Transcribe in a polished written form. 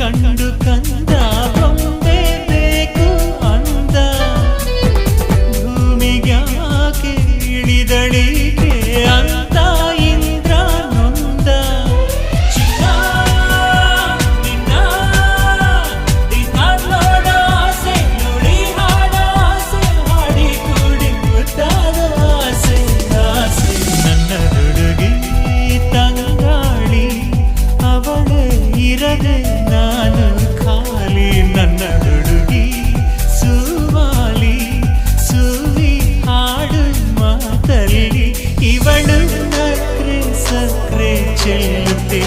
ಕಂಡು ಕಂದ ಬೊಂಬೆ ಬೇಕು ಅಂದ ಭೂಮಿಗ್ಯಾಕೆ ಇಳಿದಳಿಗೆ ಅಂತ ಇಂದ್ರ ನೊಂದ ಚಿನ್ನ ನಿನ್ನ ದಿನ ನೋಡ ಆಸೆ ನೋಡಿ ಹಾಡ ಆಸೆ ಹಾಡಿ ಕೂಡಿ ಮುದ್ದಾದ ಆಸೆ ಆಸೆ ನನ್ನ ಹುಡುಗಿ ತಂಗಾಳಿ ಅವಳೇ ಇರದೆ ನಾನು ಖಾಲಿ ನನ್ನ ಹುಡುಗಿ ಸುವಾಲಿ ಸುವಿ ಹಾಡು ಮಾತಲ್ಲಿ ಇವಳು ನಕ್ರೆ ಸಕ್ರೆ ಚೆಲ್ಲುತ್ತೆ